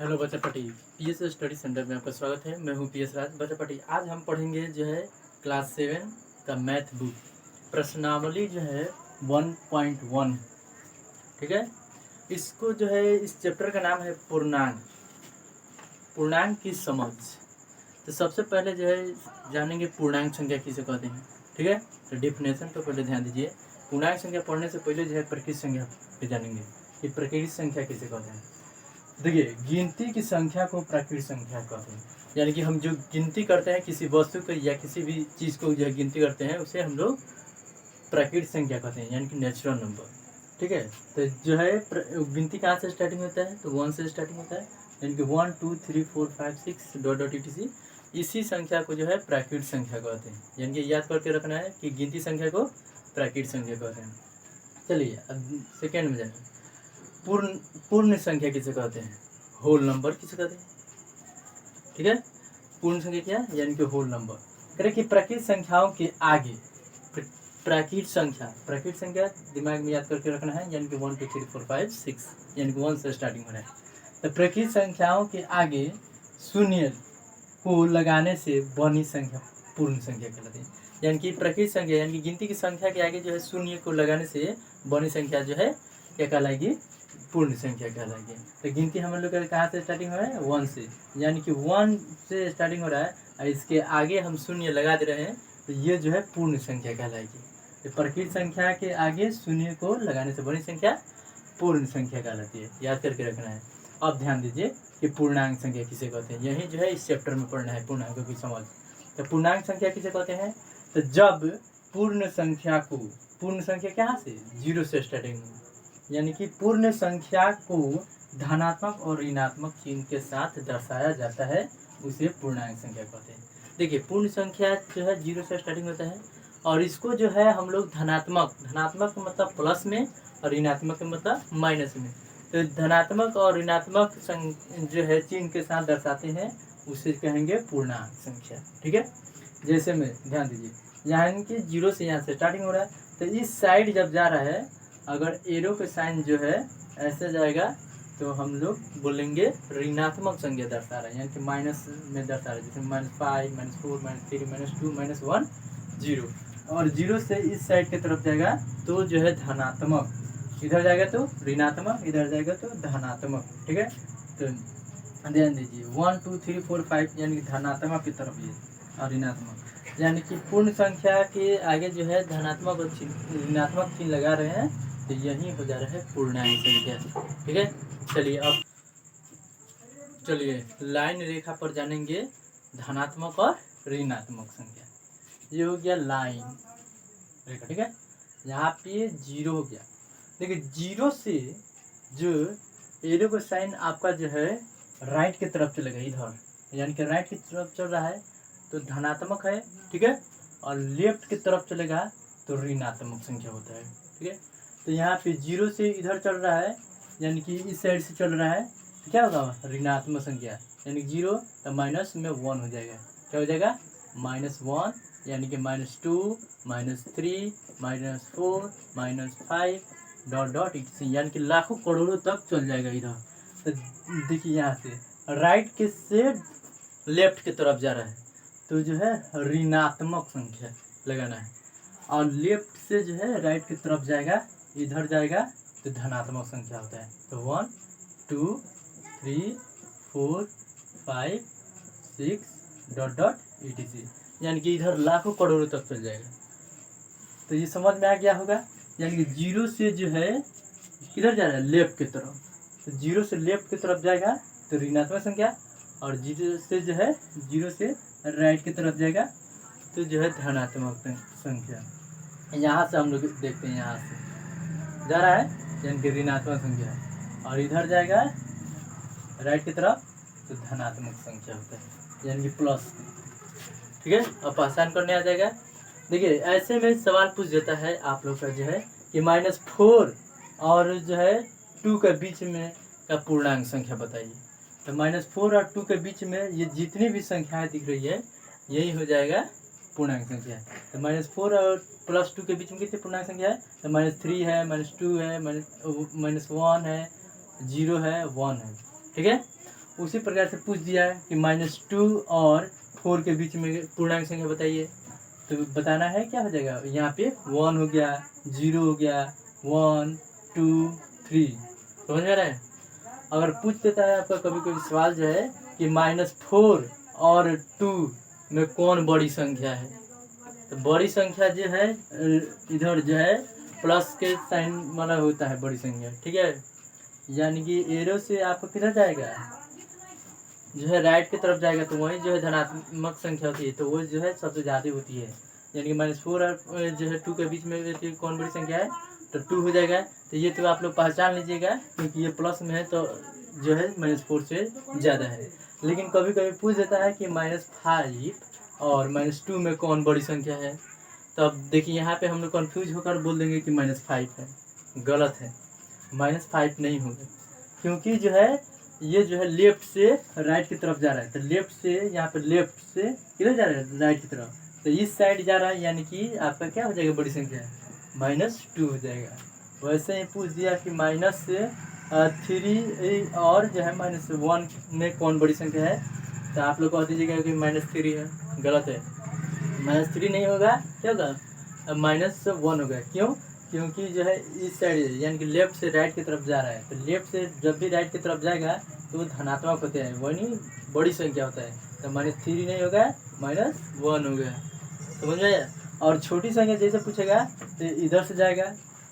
Hello बच्चा पटी PS study centre में आपका स्वागत है। मैं हूं पीएस राज। बच्चा पटी आज हम पढ़ेंगे जो है क्लास 7 का मैथ बुक प्रश्नावली जो है 1.1। ठीक है, इसको जो है इस चैप्टर का नाम है पूर्णांक की समझ। तो सबसे पहले जो है जानेंगे पूर्णांक संख्या किसे कहते हैं। ठीक है, तो डिफिनेशन पर पहले ध्यान दीजिए। पूर्णांक संख्या पढ़ने से पहले जो है प्रकृत संख्या पे जानेंगे कि प्रकृत संख्या किसे कहते हैं। देखिए, गिनती की संख्या को प्राकृतिक संख्या कहते हैं। यानी कि हम जो गिनती करते हैं किसी वस्तु को या किसी भी चीज़ को जो है गिनती करते हैं उसे हम लोग प्राकृतिक संख्या कहते हैं, यानी कि नेचुरल नंबर। ठीक है, तो जो है गिनती कहाँ से स्टार्टिंग होता है, तो 1 से स्टार्टिंग होता है, यानी कि 1 2 3 4 5 6 डॉट डॉट etc। इसी संख्या को जो है प्राकृतिक संख्या कहते हैं। यानी कि याद करके रखना है कि गिनती संख्या को प्राकृतिक संख्या कहते हैं। चलिए अब सेकेंड में जाएंगे। पूर्ण संख्या किसे कहते हैं, होल नंबर किसे कहते हैं। ठीक है, पूर्ण संख्या क्या है, यानी कि होल नंबर। करें कि प्राकृतिक संख्याओं के आगे प्राकृतिक संख्या दिमाग में याद करके रखना है, यानी कि 1 2 3 4 5 6, यानी कि 1 से स्टार्टिंग हो रहा है। तो प्राकृतिक संख्याओं के आगे शून्य को लगाने से बनी संख्या पूर्ण संख्या कहलाती है। यानी कि प्राकृतिक संख्या यानी कि गिनती की संख्या के आगे जो है शून्य को लगाने से बनी संख्या जो है क्या कहलाएगी, पूर्ण संख्या कहलाएगी। तो गिनती हम लोग का कहाँ से स्टार्टिंग हो रहा है, 1 से, यानी कि 1 से स्टार्टिंग हो रहा है और इसके आगे हम शून्य लगा दे रहे हैं, तो ये जो है पूर्ण संख्या कहलाएगी। तो प्राकृतिक संख्या के आगे शून्य को लगाने से बनी संख्या पूर्ण संख्या कहलाती है, याद करके रखना है। अब ध्यान दीजिए कि पूर्णांक संख्या किसे कहते हैं, यही जो है इस चैप्टर में पढ़ना है पूर्णांकों की समझ। तो पूर्णांक संख्या किसे कहते हैं, तो जब पूर्ण संख्या कहाँ से, 0 से स्टार्टिंग, यानी कि पूर्ण संख्या को धनात्मक और ऋणात्मक चिन्ह के साथ दर्शाया जाता है, उसे पूर्णांक संख्या कहते हैं। देखिए, पूर्ण संख्या जो है 0 से स्टार्टिंग होता है और इसको जो है हम लोग धनात्मक का मतलब प्लस में और ऋणात्मक का मतलब माइनस में, तो धनात्मक और ऋणात्मक जो है चिन्ह के साथ दर्शाते हैं, उसे कहेंगे पूर्णांक संख्या। ठीक है, जैसे में ध्यान दीजिए, यानी कि 0 से यहाँ से स्टार्टिंग हो रहा है, तो इस साइड जब जा रहा है अगर एरो के साइन जो है ऐसे जाएगा तो हम लोग बोलेंगे ऋणात्मक संख्या दर्शा रहा है, यानी कि माइनस में दर्शा रहा है, जैसे -5 -4 -3 -2 -1 0। और 0 से इस साइड की तरफ जाएगा तो जो है धनात्मक, इधर जाएगा तो ऋणात्मक, इधर जाएगा तो धनात्मक। ठीक है, तो ध्यान दीजिए 1 2 3 4 5 यानी कि धनात्मक की तरफ ये और ऋणात्मक, यानी कि पूर्ण संख्या के आगे जो है धनात्मक और ऋणात्मक चिन्ह लगा रहे हैं, तो यही हो जा रहा है पूर्णांक संख्या। ठीक है, चलिए लाइन रेखा पर जानेंगे धनात्मक और ऋणात्मक संख्या। ये हो गया लाइन रेखा। ठीक है, यहाँ पे 0 हो गया। देखिए 0 से जो एरो का साइन आपका जो है राइट की तरफ चलेगा, इधर, यानी कि राइट की तरफ चल रहा है तो धनात्मक है। ठीक है, और लेफ्ट की तरफ चलेगा तो ऋणात्मक संख्या होता है। ठीक है, तो यहाँ पे 0 से इधर चल रहा है, यानी कि इस साइड से चल रहा है, तो क्या होगा, ऋणात्मक संख्या, यानी कि 0 तो माइनस में 1 हो जाएगा, क्या हो जाएगा, -1, यानी कि -2 -3 -4 -5 डॉट डॉट etc, यानी कि लाखों करोड़ों तक चल जाएगा इधर। तो देखिए यहाँ से राइट के से लेफ्ट की तरफ जा रहा है तो जो है ऋणात्मक संख्या लगाना है, और लेफ्ट से जो है राइट की तरफ जाएगा, इधर जाएगा तो धनात्मक संख्या होता है। तो 1 2 3 4 5 6 डॉट डॉट etc, यानी कि इधर लाखों करोड़ों तक चल जाएगा। तो ये समझ में आ गया होगा, यानी कि 0 से जो है किधर जा रहा है, लेफ्ट की तरफ, तो 0 से लेफ्ट की तरफ जाएगा तो ऋणात्मक संख्या, और 0 से जो है 0 से राइट की तरफ जाएगा तो जो है धनात्मक संख्या। यहाँ से हम लोग देखते हैं, यहाँ से जा रहा है यानी कि ऋणात्मक संख्या, और इधर जाएगा राइट की तरफ तो धनात्मक संख्या होता है, यानी कि प्लस। ठीक है, अब आसान करने आ जाएगा। देखिए ऐसे में सवाल पूछ देता है आप लोग का जो है कि -4 और जो है 2 के बीच में का पूर्णांक संख्या बताइए। तो -4 और 2 के बीच में ये जितनी भी संख्याएं दिख रही है यही हो जाएगा पूर्णांक संख्या। तो -4 और +2 के बीच में कितनी पूर्णांक संख्या है, तो -3 है, -2 है, -1 है, 0 है, 1 है। ठीक है, उसी प्रकार से पूछ दिया है कि -2 और 4 के बीच में पूर्णांक संख्या बताइए, तो बताना है क्या हो जाएगा, यहाँ पे 1 हो गया, 0 हो गया, 1 2 3, समझ में आ रहा है। अगर पूछ देता है आपका कभी कभी सवाल जो है कि -4 और 2 में कौन बड़ी संख्या है, तो बड़ी संख्या जो है इधर जो है प्लस के साइन वाला होता है बड़ी संख्या, ठीक है। यानी कि एरो से आपको किधर जाएगा, जो है राइट की तरफ जाएगा, तो वही जो है धनात्मक संख्या होती है, तो वो जो है सबसे ज़्यादा होती है। यानी कि -4 और जो है 2 के बीच में कौन बड़ी संख्या है, तो 2 हो जाएगा। तो ये तो आप लोग पहचान लीजिएगा, क्योंकि ये प्लस में है तो जो है -4 से ज़्यादा है। लेकिन कभी कभी पूछ देता है कि -5 और -2 में कौन बड़ी संख्या है, तो अब देखिए यहाँ पे हम लोग कन्फ्यूज होकर बोल देंगे कि -5 है, गलत है, -5 नहीं होगा, क्योंकि जो है ये जो है लेफ्ट से राइट की तरफ जा रहा है, तो लेफ्ट से यहाँ पे लेफ्ट से किधर जा रहा है, राइट की तरफ, तो इस साइड जा रहा है, यानी कि आपका क्या हो जाएगा बड़ी संख्या, -2 हो जाएगा। वैसे ही पूछ दिया कि -3 और जो है -1 में कौन बड़ी संख्या है, तो आप लोग कह दीजिएगा कि -3 है, गलत है, -3 नहीं होगा, क्या होगा, -1 होगा। क्यों, क्योंकि जो है इस साइड यानी कि लेफ्ट से राइट की तरफ जा रहा है, तो लेफ्ट से जब भी राइट की तरफ जाएगा तो वो धनात्मक होते हैं, वही नहीं बड़ी संख्या होता है, तो -3 नहीं होगा, -1 होगा, समझ में आया। और छोटी संख्या जैसे पूछेगा तो इधर से जाएगा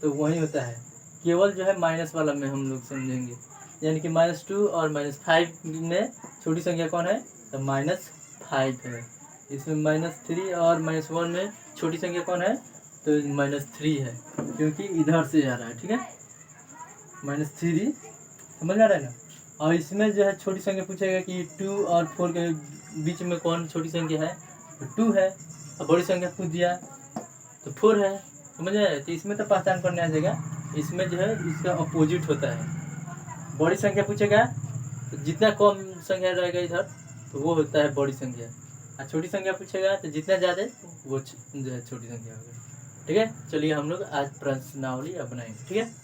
तो वही होता है, केवल जो है माइनस वाला में हम लोग समझेंगे, यानी कि -2 और -5 में छोटी संख्या कौन है, तो -5 है। इसमें -3 और -1 में छोटी संख्या कौन है, तो -3 है, क्योंकि इधर से जा रहा है, ठीक है, -3, समझ में आ रहा है ना। और इसमें जो है छोटी संख्या पूछेगा कि 2 और 4 के बीच में कौन छोटी संख्या है, तो 2 है, और बड़ी संख्या पूछ दिया तो 4 है, समझ में आया। तो इसमें तो पहचान करने आ जाएगा, इसमें जो है इसका अपोजिट होता है, बड़ी संख्या पूछेगा तो जितना कम संख्या रहेगा इधर तो वो होता है बड़ी संख्या, और छोटी संख्या पूछेगा तो जितना ज़्यादा वो जो है छोटी संख्या होगी, ठीक है। चलिए हम लोग आज प्रश्नावली अब बनाएंगे, ठीक है।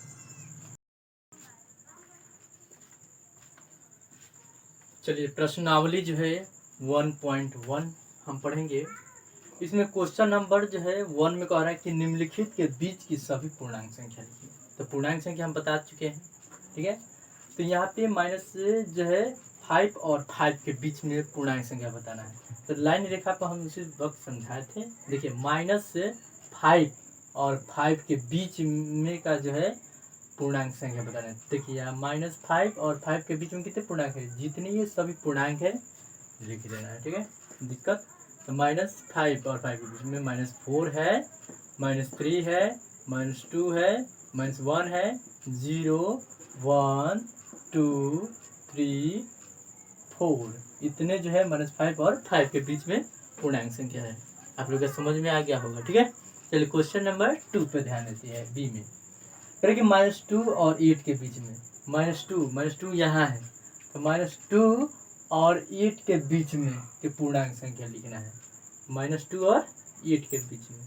चलिए प्रश्नावली जो है 1.1 हम पढ़ेंगे। इसमें क्वेश्चन नंबर जो है 1 में कह रहा है कि निम्नलिखित के बीच की सभी पूर्णांक संख्या लिखिए, तो पूर्णांक संख्या हम बता चुके हैं, ठीक है। तो यहाँ पे माइनस जो है 5 और 5 के बीच में पूर्णांक संख्या बताना है, तो लाइन रेखा पर हम इसी वक्त समझाए थे। देखिए -5 और 5 के बीच में का जो है पूर्णांक संख्या बताना है। देखिए यहाँ -5 और 5 के बीच में कितने पूर्णांक है, जितने ये सभी पूर्णांक है लिख देना है, ठीक है। दिक्कत, तो -5 और 5 के बीच में -4 है, -3 है, -2 है, -1 है, 0 1 2 3 4, इतने जो है -5 और 5 के बीच में पूर्णांक संख्या है। आप लोग का समझ में आ गया होगा, ठीक है। चलिए क्वेश्चन नंबर 2 पे ध्यान देते हैं, बी में करें कि -2 और 8 के बीच में, -2 यहाँ है, तो -2 और 8 के बीच में के पूर्णांक संख्या लिखना है, -2 और 8 के बीच में,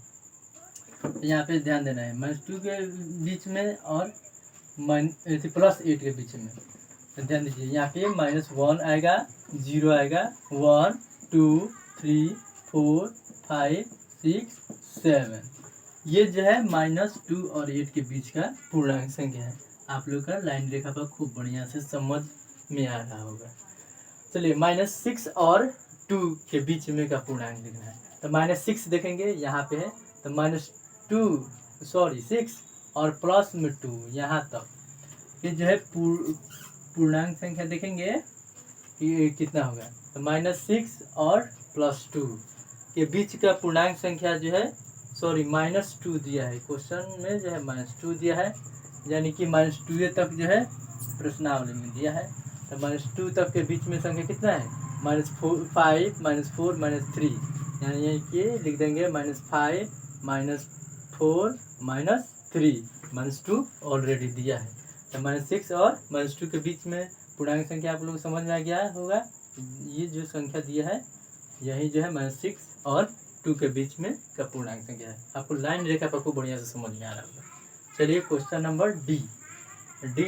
तो यहाँ पे ध्यान देना है, -2 के बीच में और +8 के बीच में, तो ध्यान दीजिए यहाँ पे -1 आएगा, 0 आएगा, 1 2 3 4 5 6 7, ये जो है -2 और 8 के बीच का पूर्णांक संख्या है। आप लोग का लाइन रेखा पर खूब बढ़िया से समझ में आ रहा होगा। चलिए -6 और 2 के बीच में का पूर्णांक लिखना है, तो -6 देखेंगे यहाँ पे है, तो -6 और प्लस में 2 यहाँ तक, ये जो है पूर्णांक संख्या देखेंगे कि कितना होगा, तो -6 और +2 के बीच का पूर्णांक संख्या जो है, -2 दिया है क्वेश्चन में, जो है -2 दिया है, यानी कि -2 तक जो है प्रश्नावली में दिया है, तो -2 तक के बीच में संख्या कितना है, -5 -4 -3, यानी कि लिख देंगे -5 -4 -3, -2 ऑलरेडी दिया है, तो -6 और -2 के बीच में पूर्णांक संख्या आप लोग समझ में आ गया होगा। ये जो संख्या दिया है यही जो है -6 और 2 के बीच में का पूर्णांक संख्या है। आपको लाइन रेखा पर खूब बढ़िया से समझ में आ रहा होगा। चलिए क्वेश्चन नंबर डी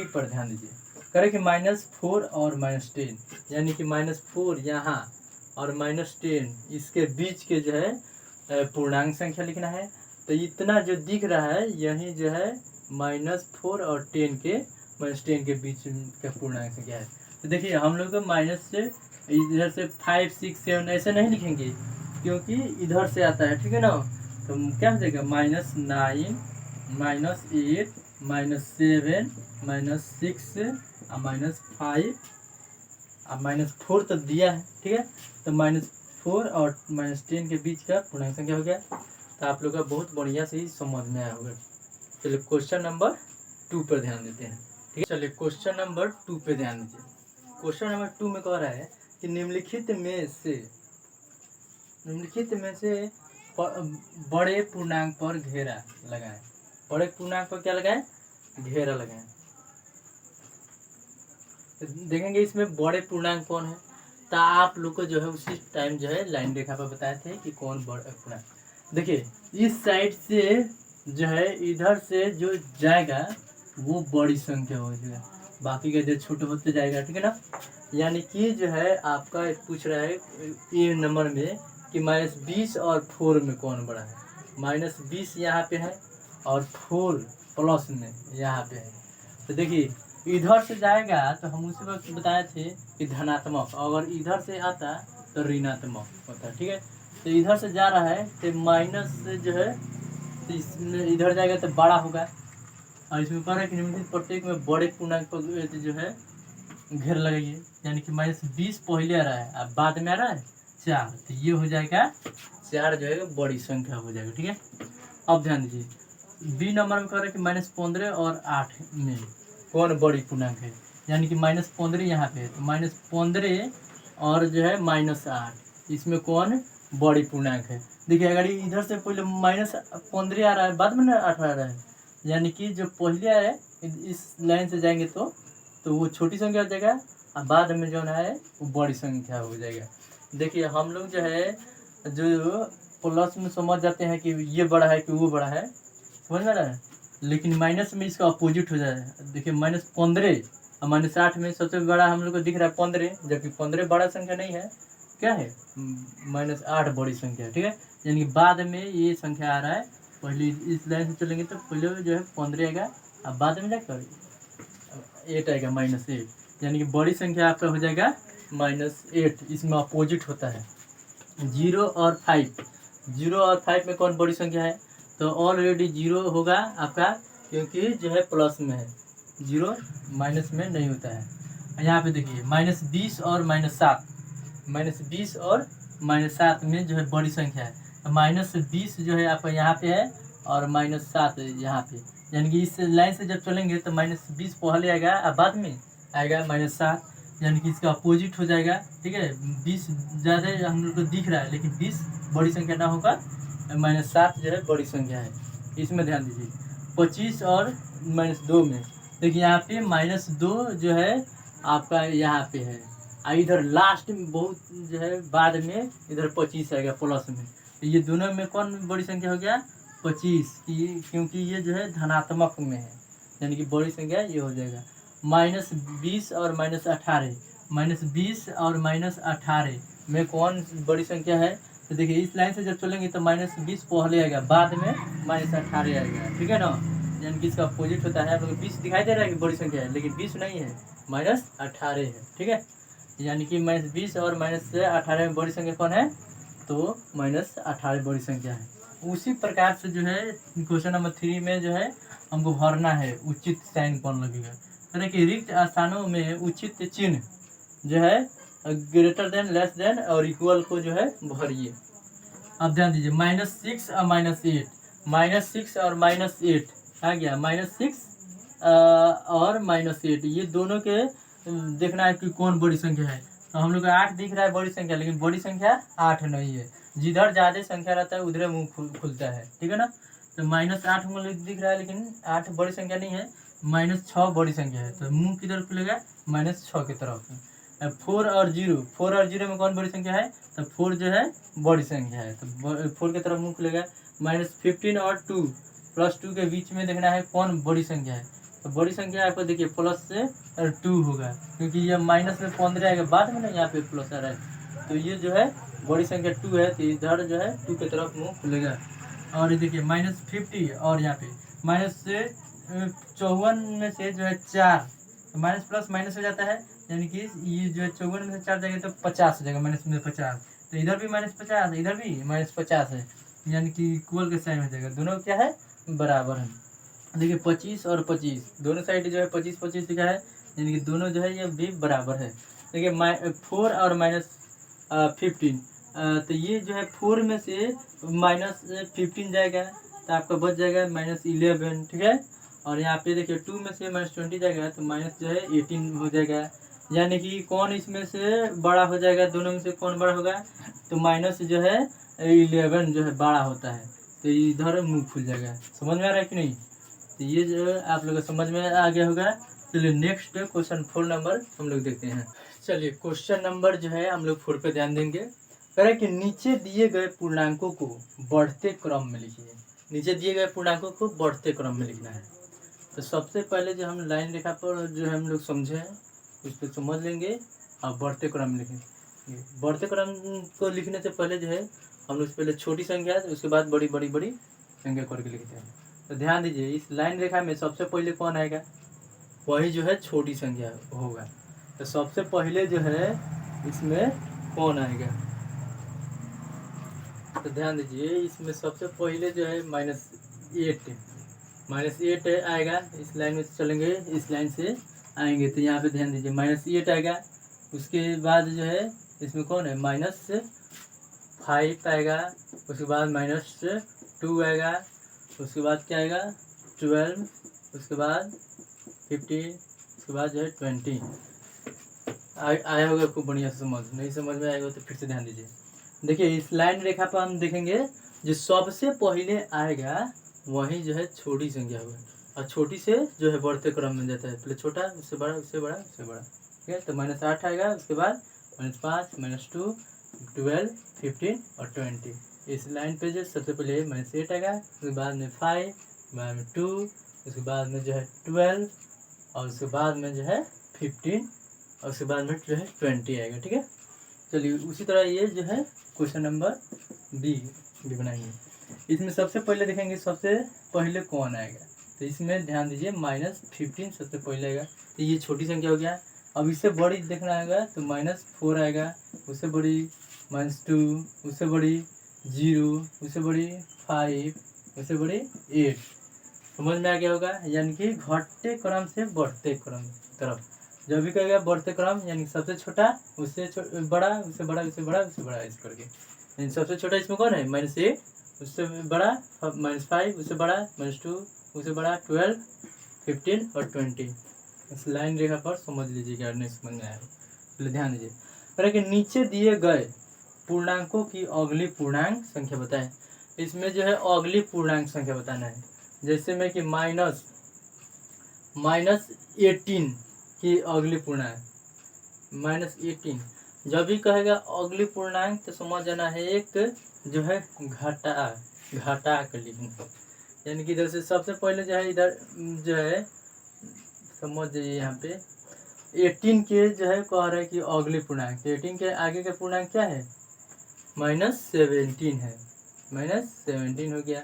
पर ध्यान दीजिए। करें कि -4 और -10, यानी कि -4 यहाँ और -10 इसके बीच के जो है पूर्णांक संख्या लिखना है। तो इतना जो दिख रहा है यही जो है -4 और 10 के -10 के बीच का पूर्णांक संख्या है। तो देखिए हम लोग को माइनस से इधर से 5 6 7 ऐसे नहीं लिखेंगे क्योंकि इधर से आता है, ठीक है ना। तो क्या हो जाएगा -9 -8 -7 -6 और -5 और -4 तो दिया है, ठीक है। तो -4 और -10 के बीच का पूर्णांक संख्या हो गया। तो आप लोग का बहुत बढ़िया से ही समझ में आया होगा। चलिए क्वेश्चन नंबर 2 पर ध्यान देते हैं, ठीक है। चलिए क्वेश्चन नंबर 2 पे ध्यान दीजिए। क्वेश्चन नंबर 2 में कह रहा है कि निम्नलिखित में से बड़े पूर्णांक पर घेरा लगाएं। बड़े पूर्णांक पर क्या लगाएं? घेरा लगाएं। देखेंगे इसमें बड़े पूर्णांक कौन है। तो आप लोग को जो है उसी टाइम जो है लाइन रेखा पर बताए थे कि कौन बड़ा पूर्णांक। देखिए इस साइड से जो है इधर से जो जाएगा वो बड़ी संख्या हो जाएगा, बाकी का जो छोटे होते जाएगा, ठीक है ना। यानी कि जो है आपका एक पूछ रहा है ये नंबर में कि -20 और 4 में कौन बड़ा है। -20 यहाँ पे है और 4 प्लस में यहाँ पे है। तो देखिए इधर से जाएगा तो हम उसी वक्त बताए थे कि धनात्मक, अगर इधर से आता तो ऋणात्मक होता है, ठीक है। तो इधर से जा रहा है तो माइनस से जो है तो इसमें इधर जाएगा तो बड़ा होगा। और इसमें कह रहा है कि निम्नलिखित प्रत्येक में बड़े पूर्णांक पर जो है घेर लगाइए, यानी कि -20 पहले आ रहा है अब बाद में आ रहा है 4, तो ये हो जाएगा 4 जो है बड़ी संख्या हो जाएगा, ठीक है। अब ध्यान दीजिए बी नंबर में कह रहा है कि -15 और 8 में कौन बड़ी पूर्णांक है, यानी कि -15 यहाँ पे है तो -15 और जो है -8 इसमें कौन बड़ी पूर्णांक है। देखिए अगर इधर से पहले -15 आ रहा है बाद में ना 8 आ रहा है, यानी कि जो पहले है इस लाइन से जाएंगे तो वो छोटी संख्या हो जाएगा और बाद में जो है वो बड़ी संख्या हो जाएगा। देखिए हम लोग जो है जो प्लस में समझ जाते हैं कि ये बड़ा है कि वो बड़ा है, समझ में आ रहा है, लेकिन माइनस में इसका अपोजिट हो जाएगा। देखिए -15 और -8 में सबसे बड़ा हम लोग को दिख रहा है 15, जबकि 15 बड़ा संख्या नहीं है, क्या है -8 बड़ी संख्या है, ठीक है। यानी कि बाद में ये संख्या आ रहा है, पहले इस लाइन से चलेंगे तो पहले जो है 15 आएगा और बाद में जाकर 8 आएगा -8, यानी कि बड़ी संख्या आपका हो जाएगा -8। इसमें अपोजिट होता है 0 और 5। 0 और 5 में कौन बड़ी संख्या है, तो ऑलरेडी 0 होगा आपका क्योंकि जो है प्लस में है, 0 माइनस में नहीं होता है। यहाँ पे देखिए -20 और -7, -20 और -7 में जो है बड़ी संख्या है। तो -20 जो है आपका यहाँ पे है और -7 यहाँ पे, यानी कि इस लाइन से जब चलेंगे तो -20 पहले आएगा और बाद में आएगा -7, यानी कि इसका अपोजिट हो जाएगा, ठीक है। 20 ज़्यादा हम लोग को दिख रहा है लेकिन 20 बड़ी संख्या ना होगा, -7 जो है बड़ी संख्या है। इसमें ध्यान दीजिए 25 और -2 में देखिए यहाँ पे -2 जो है आपका यहाँ पे है और इधर लास्ट में बहुत जो है बाद में इधर 25 आएगा प्लस में। तो ये दोनों में कौन बड़ी संख्या हो गया 25 की, क्योंकि ये जो है धनात्मक में है, यानी कि बड़ी संख्या ये हो जाएगा। -20 और -18, -20 और -18 में कौन बड़ी संख्या है, तो देखिए इस लाइन से जब चलेंगे तो -20 पहले आएगा बाद में -18 आएगा, ठीक है ना। यानी कि इसका अपोजिट होता है, आप लोग 20 दिखाई दे रहा है कि बड़ी संख्या है लेकिन 20 नहीं है -18 है, ठीक है। यानी कि -20 और -18 में बड़ी संख्या कौन है, तो -18 बड़ी संख्या है। उसी प्रकार से जो है क्वेश्चन नंबर 3 में जो है हमको भरना है उचित साइन कौन लगेगा। यानी कि रिक्त स्थानों में उचित चिन्ह जो है ग्रेटर देन, लेस देन और इक्वल को जो है भरिए। अब ध्यान दीजिए -6 और -8, -6 और -8 आ गया, -6 और -8 ये दोनों के देखना है कि कौन बड़ी संख्या है। तो हम लोग को 8 दिख रहा है बड़ी संख्या, लेकिन बड़ी संख्या 8 नहीं है, जिधर ज़्यादा संख्या रहता है उधर मुंह खुलता है, ठीक है ना। तो -8 हम लोग दिख रहा है लेकिन 8 बड़ी संख्या नहीं है, -6 बड़ी संख्या है, तो मुंह किधर खुलेगा -6 की तरफ। 4 और 0 में कौन बड़ी संख्या है, तो 4 जो है बड़ी संख्या है, तो 4 की तरफ मुंह खुलेगा। -15 और 2 +2 के बीच में देखना है कौन बड़ी संख्या है, तो बड़ी संख्या आपको देखिए प्लस से 2 होगा, क्योंकि ये माइनस में 15 आएगा बाद में ना, यहाँ पे प्लस आ रहा है। तो ये जो है बड़ी संख्या 2 है, तो इधर जो है 2 की तरफ मुँह खुलेगा। और ये देखिए -50 और यहाँ पे माइनस से 54 में से जो है 4, तो माइनस प्लस माइनस हो जाता है, यानी कि ये जो है 54 में से 4 जाएगा तो 50 हो जाएगा, माइनस में 50। तो इधर भी -50 इधर भी -50 है, यानी कि इक्वल के साइन हो जाएगा, दोनों क्या है बराबर है। देखिए 25 और 25 दोनों साइड जो है 25-25 लिखा है, यानी कि दोनों जो है ये भी बराबर है। देखिए 4 और -15, तो ये जो है 4 में से -15 जाएगा, तो आपका बच जाएगा -11, ठीक है। और यहाँ पे देखिए 2 में से -20 जाएगा, तो माइनस जो है 18 हो जाएगा, यानी कि कौन इसमें से बड़ा हो जाएगा, दोनों में से कौन बड़ा होगा, तो माइनस जो है 11 जो है बड़ा होता है, तो इधर मुँह खुल जाएगा। समझ में आ रहा है कि नहीं? तो ये जो है आप लोग को समझ में आ गया होगा। चलिए नेक्स्ट क्वेश्चन 4 नंबर हम लोग देखते हैं। चलिए क्वेश्चन नंबर जो है हम लोग 4 पे ध्यान देंगे। कह रहा है कि नीचे दिए गए पूर्णांकों को बढ़ते क्रम में लिखिए। नीचे दिए गए पूर्णांकों को बढ़ते क्रम में लिखना है। तो सबसे पहले जो हम लाइन रेखा पर जो हम लोग समझे हैं उस पर समझ लेंगे और बढ़ते क्रम में लिखेंगे। बढ़ते क्रम को लिखने से पहले जो है हम लोग पहले छोटी संख्या, उसके बाद बड़ी बड़ी बड़ी संख्या करके लिखते हैं। तो ध्यान दीजिए इस लाइन रेखा में सबसे पहले कौन आएगा, वही जो है छोटी संख्या होगा। तो सबसे पहले जो है इसमें कौन आएगा, तो ध्यान दीजिए इसमें सबसे पहले जो है -8 आएगा। इस लाइन में चलेंगे, इस लाइन से आएंगे तो यहाँ पे ध्यान दीजिए -8 आएगा। उसके बाद जो है इसमें कौन है -5 आएगा। उसके बाद -2 आएगा। उसके बाद क्या आएगा 12, उसके बाद 15, उसके बाद जो है 20। आया होगा खूब बढ़िया से समझ, नहीं समझ में आएगा तो फिर से ध्यान दीजिए। देखिए इस लाइन रेखा पर हम देखेंगे जो सबसे पहले आएगा वही जो है छोटी संख्या होगा, और छोटी से जो है बढ़ते क्रम में जाता है, पहले छोटा उससे बड़ा उससे बड़ा उससे बड़ा, ठीक है। तो -8 आएगा, उसके बाद -5, -2, 12, 15 और 20। इस लाइन पे जो सबसे पहले -8 आएगा, उसके बाद में 5, बाद में 2, उसके बाद में जो है 12 और उसके बाद में जो है 15 और उसके बाद में जो है 20 आएगा, ठीक है। चलिए उसी तरह ये जो है क्वेश्चन नंबर बी बनाएंगे। इसमें सबसे पहले देखेंगे सबसे पहले कौन आएगा, तो इसमें ध्यान दीजिए -15 सबसे पहले आएगा, तो ये छोटी संख्या हो गया। अब इससे बड़ी देखना आएगा तो -4 आएगा, उससे बड़ी -2, उससे बड़ी 0, उससे बड़ी 5, उससे बड़ी 8। समझ में आ गया होगा, यानी कि घटते क्रम से बढ़ते क्रम तरफ जब भी कहेगा बढ़ते क्रम, यानी सबसे छोटा उससे बड़ा उससे बड़ा उससे बड़ा उससे बड़ा इस करके। यानी सबसे छोटा इसमें कौन है -8, उससे बड़ा -5, उससे बड़ा -2, उससे बड़ा 12, 15 और 20। इस लाइन रेखा पर समझ लीजिएगा, नहीं समझ में आया पहले ध्यान दीजिए। पर कि नीचे दिए गए पूर्णांकों की अगली पूर्णांक संख्या बताएं। इसमें जो है अगली पूर्णांक संख्या बताना है। जैसे में कि -18 की अगली पूर्णांक -18 जब भी कहेगा अगली पूर्णांक तो समझ जाना है एक जो है घटा कर लिखना, यानी कि इधर से सबसे पहले जो है इधर जो है समझ जाइए यहाँ पे 18 के जो है कह रहे हैं कि अगली पूर्णांक, 18 के आगे का पूर्णांक क्या है -17 है, -17 हो गया।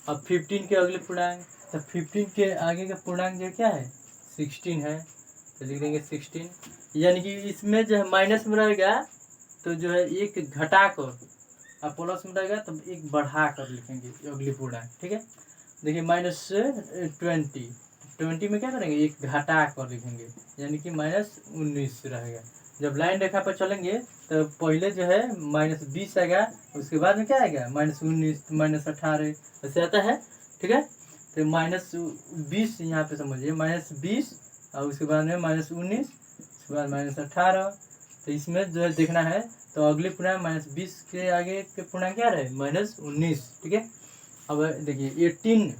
अब 15 के अगले पूर्णांक, तो 15 के आगे का पूर्णांक जो क्या है 16 है, तो लिख देंगे 16। यानी कि इसमें जो है माइनस में रहेगा तो जो है एक घटा कर, और प्लस में रहेगा तो एक बढ़ा कर लिखेंगे अगली पूर्णांक, ठीक है। देखिए -20 में क्या करेंगे एक घटा कर लिखेंगे, यानी कि -19 रहेगा। जब लाइन रेखा पर चलेंगे तो पहले जो है -20 आएगा, उसके बाद में क्या आएगा -19, -18 ऐसे आता है, ठीक है। तो -20 यहाँ पे समझिए -20 और उसके बाद में -19, उसके बाद -18। तो इसमें जो है देखना है तो अगली पूर्णांक -20 के आगे के पूर्णांक क्या रहे -19, ठीक है। अब देखिए 18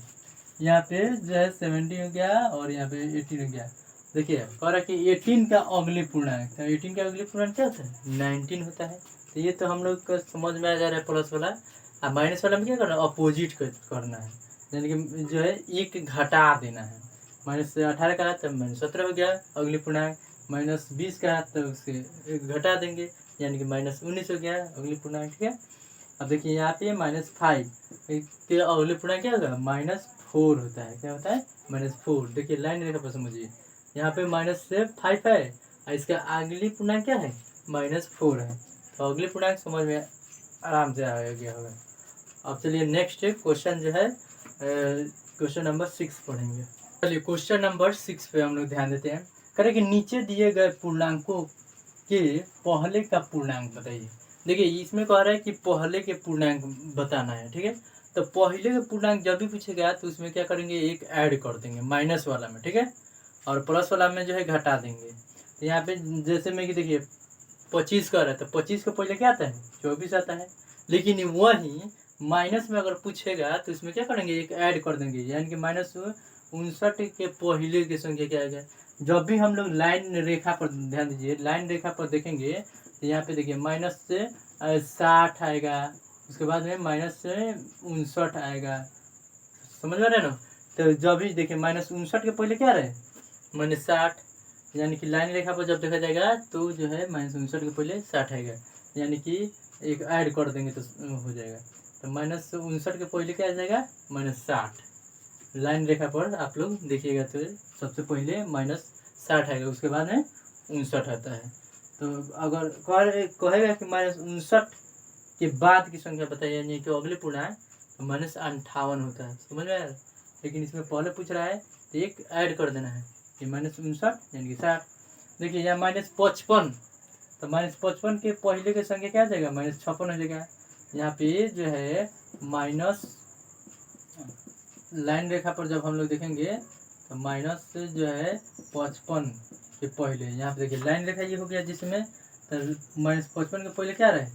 यहाँ पे जो है 17 हो गया और यहाँ पे 18 हो गया। देखिए कह रहा है कि 18 का अगली पूर्णांक, तो 18 का अगली पूर्णांक क्या होता है 19 होता है। तो ये तो हम लोग को समझ में आ जा रहा है प्लस वाला। अब माइनस वाला में क्या करना है अपोजिट करना है, यानी कि जो है एक घटा देना है। -18 का है तो -17 हो गया अगली पूर्णांक, -20 का है तो उसके घटा देंगे यानी कि -19 हो गया अगली पूर्णांक। ठीक है, अब देखिए यहाँ पे -5 के अगले पूर्णांक क्या होगा -4 होता है। क्या होता है -4। देखिए लाइन रेखा पर समझिए, यहाँ पे -5 है और इसका अगली पूर्णांक क्या है -4 है, तो अगली पूर्णांक समझ में आराम से आ गया होगा। अब चलिए नेक्स्ट क्वेश्चन जो है क्वेश्चन नंबर 6 पढ़ेंगे। चलिए क्वेश्चन नंबर 6 पे हम लोग ध्यान देते हैं। करें कि नीचे दिए गए पूर्णांकों के पहले का पूर्णांक बताइए। देखिए इसमें कह रहा है कि पहले के पूर्णांक बताना है। ठीक है, तो पहले के पूर्णांक जब भी पूछेगा तो उसमें क्या करेंगे एक ऐड कर देंगे माइनस वाला में। ठीक है, और प्लस वाला में जो है घटा देंगे। तो यहाँ पे जैसे में कि देखिए 25 का रहा है तो 25 के पहले क्या आता है 24 आता है, लेकिन वही माइनस में अगर पूछेगा तो इसमें क्या करेंगे एक ऐड कर देंगे यानी कि -59 के पहले की संख्या क्या आएगा। जब भी हम लोग लाइन रेखा पर ध्यान दीजिए, लाइन रेखा पर देखेंगे तो यहाँ पे देखिए -60 आएगा, उसके बाद में -59 आएगा, समझ में आ रहा है ना। तो जब भी देखिए -59 के पहले क्या रहे -60, यानी कि लाइन रेखा पर जब देखा जाएगा तो जो है -59 के पहले 60 आएगा, यानी कि एक ऐड कर देंगे तो हो जाएगा। तो -59 के पहले क्या आ जाएगा -60। लाइन रेखा पर आप लोग देखिएगा तो सबसे पहले -60 आएगा, उसके बाद में 59 आता है। तो अगर कहेगा कि -59 के बाद की संख्या बताइए यानी कि अगले पूर्णांक तो -58 होता है, समझ में आया। लेकिन इसमें पहले पूछ रहा है तो एक ऐड कर देना है कि -59 यानी कि 60। देखिए यहाँ -55 तो -55 के पहले की संख्या क्या आ जाएगा -56 हो जाएगा। यहाँ पे जो है माइनस लाइन रेखा पर जब हम लोग देखेंगे तो माइनस जो है 55 के पहले, यहाँ पे देखिए लाइन रेखा ये हो गया जिसमें तो -55 के पहले क्या रहे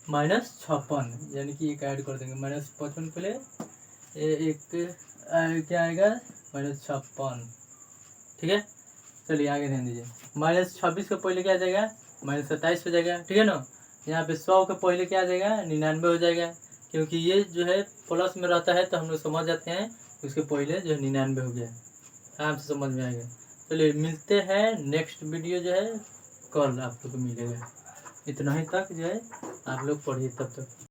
-56, यानी कि एक ऐड कर देंगे -55 के पहले एक क्या आएगा -56। ठीक है, चलिए आगे ध्यान दीजिए। -26 के पहले क्या आ जाएगा -27 हो जाएगा। ठीक है ना, यहाँ पे 100 के पहले क्या आ जाएगा 99 हो जाएगा, क्योंकि ये जो है प्लस में रहता है तो हम लोग समझ जाते हैं उसके पहले जो है 99 हो गया, आराम से समझ में आएगा। चलिए मिलते हैं नेक्स्ट वीडियो जो है कल आप लोग को मिलेगा। इतना ही तक जो है आप लोग पढ़िए तब तक।